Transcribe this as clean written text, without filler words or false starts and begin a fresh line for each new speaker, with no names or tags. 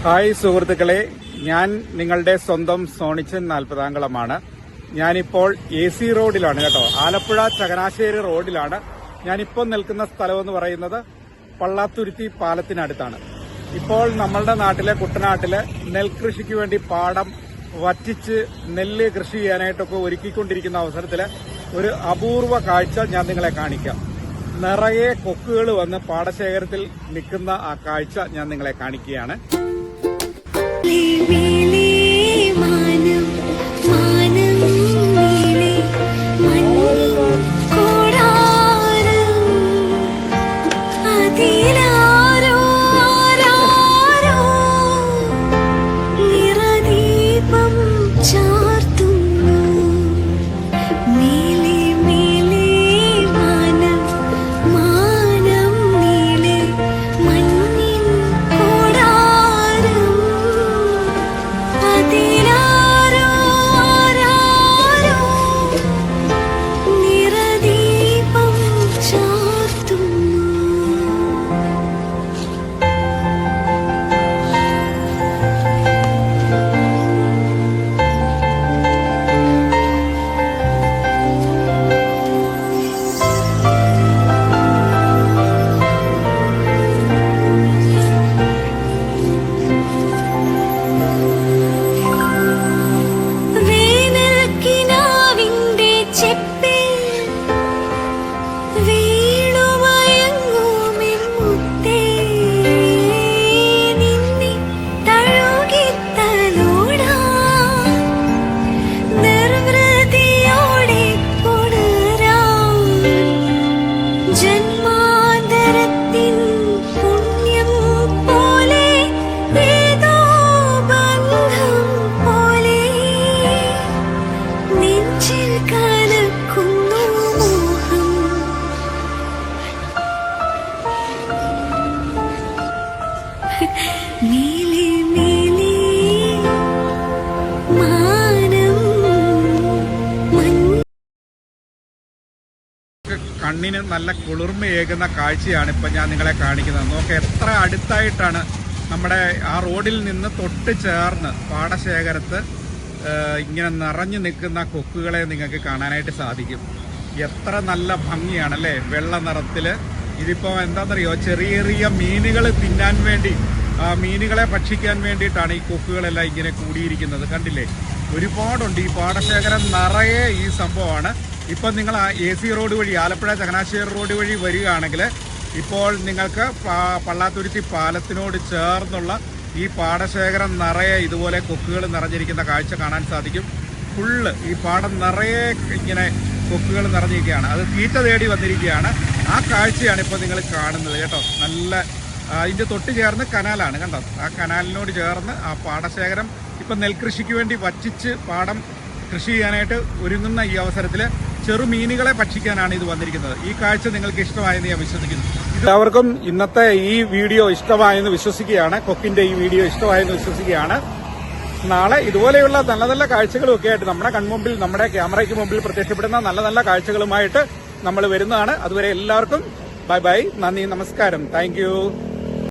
Hi സുഹൃത്തുക്കളെ, ഞാൻ നിങ്ങളുടെ സ്വന്തം സോണിച്ചൻ നാൽപ്പതാംകുളമാണ്. ഞാനിപ്പോൾ AC റോഡിലാണ് കേട്ടോ. ആലപ്പുഴ ചങ്ങനാശ്ശേരി റോഡിലാണ്. ഞാനിപ്പോൾ നിൽക്കുന്ന സ്ഥലമെന്ന് പറയുന്നത് പള്ളാത്തുരുത്തി പാലത്തിനടുത്താണ്. ഇപ്പോൾ നമ്മളുടെ നാട്ടിലെ കുട്ടനാട്ടില് നെൽകൃഷിക്ക് വേണ്ടി പാടം വറ്റിച്ച് നെല്ല് കൃഷി ചെയ്യാനായിട്ടൊക്കെ ഒരുക്കിക്കൊണ്ടിരിക്കുന്ന അവസരത്തില് ഒരു അപൂർവ കാഴ്ച ഞാൻ നിങ്ങളെ കാണിക്കാം. നിറയെ കൊക്കുകൾ വന്ന് പാടശേഖരത്തിൽ നിൽക്കുന്ന ആ കാഴ്ച ഞാൻ നിങ്ങളെ കാണിക്കുകയാണ്. കണ്ണിന് നല്ല കുളിർമയേകുന്ന കാഴ്ചയാണ് ഇപ്പം ഞാൻ നിങ്ങളെ കാണിക്കുന്നത്. നോക്ക്, എത്ര അടുത്തായിട്ടാണ് നമ്മുടെ ആ റോഡിൽ നിന്ന് തൊട്ട് ചേർന്ന് പാടശേഖരത്ത് ഇങ്ങനെ നിറഞ്ഞു നിൽക്കുന്ന കൊക്കുകളെ നിങ്ങൾക്ക് കാണാനായിട്ട് സാധിക്കും. എത്ര നല്ല ഭംഗിയാണല്ലേ, വെള്ള നിറത്തില്. ഇതിപ്പോ എന്താണെന്നറിയോ, ചെറിയ ചെറിയ മീനുകൾ തിന്നാൻ വേണ്ടി, മീനുകളെ ഭക്ഷിക്കാൻ വേണ്ടിയിട്ടാണ് ഈ കൊക്കുകളെല്ലാം ഇങ്ങനെ കൂടിയിരിക്കുന്നത്. കണ്ടില്ലേ, ഒരുപാടുണ്ട്. ഈ പാടശേഖരം നിറയെ ഈ സംഭവമാണ്. ഇപ്പം നിങ്ങൾ AC റോഡ് വഴി, ആലപ്പുഴ ചങ്ങനാശ്ശേരി റോഡ് വഴി വരികയാണെങ്കിൽ ഇപ്പോൾ നിങ്ങൾക്ക് പള്ളാത്തുരുത്തി പാലത്തിനോട് ചേർന്നുള്ള ഈ പാടശേഖരം നിറയെ ഇതുപോലെ കൊക്കുകൾ നിറഞ്ഞിരിക്കുന്ന കാഴ്ച കാണാൻ സാധിക്കും. ഫുള്ള് ഈ പാടം നിറയെ ഇങ്ങനെ കൊക്കുകൾ നിറഞ്ഞിരിക്കുകയാണ്. അത് തീറ്റ തേടി വന്നിരിക്കുകയാണ്. ആ കാഴ്ചയാണ് ഇപ്പോൾ നിങ്ങൾ കാണുന്നത് കേട്ടോ. നല്ല അതിൻ്റെ തൊട്ട് ചേർന്ന് കനാലാണ് കണ്ടോ. ആ കനാലിനോട് ചേർന്ന് ആ പാടശേഖരം ഇപ്പം നെൽകൃഷിക്ക് വേണ്ടി വറ്റിച്ച് പാടം കൃഷി ചെയ്യാനായിട്ട് ഒരുങ്ങുന്ന ഈ അവസരത്തിൽ ചെറുമീനുകളെ ഭക്ഷിക്കാനാണ് ഇത് വന്നിരിക്കുന്നത്. ഈ കാഴ്ച നിങ്ങൾക്ക് ഇഷ്ടമായെന്ന് ഞാൻ വിശ്വസിക്കുന്നു. എല്ലാവർക്കും ഇന്നത്തെ ഈ വീഡിയോ ഇഷ്ടമായെന്ന് വിശ്വസിക്കുകയാണ്. കൊക്കിന്റെ ഈ വീഡിയോ ഇഷ്ടമായെന്ന് വിശ്വസിക്കുകയാണ്. നാളെ ഇതുപോലെയുള്ള നല്ല നല്ല കാഴ്ചകളൊക്കെ ആയിട്ട് നമ്മുടെ കൺമുമ്പിൽ, നമ്മുടെ ക്യാമറയ്ക്ക് മുമ്പിൽ പ്രത്യക്ഷപ്പെടുന്ന നല്ല നല്ല കാഴ്ചകളുമായിട്ട് നമ്മൾ വരുന്നതാണ്. അതുവരെ എല്ലാവർക്കും ബൈ ബൈ, നന്ദി, നമസ്കാരം, താങ്ക് യു.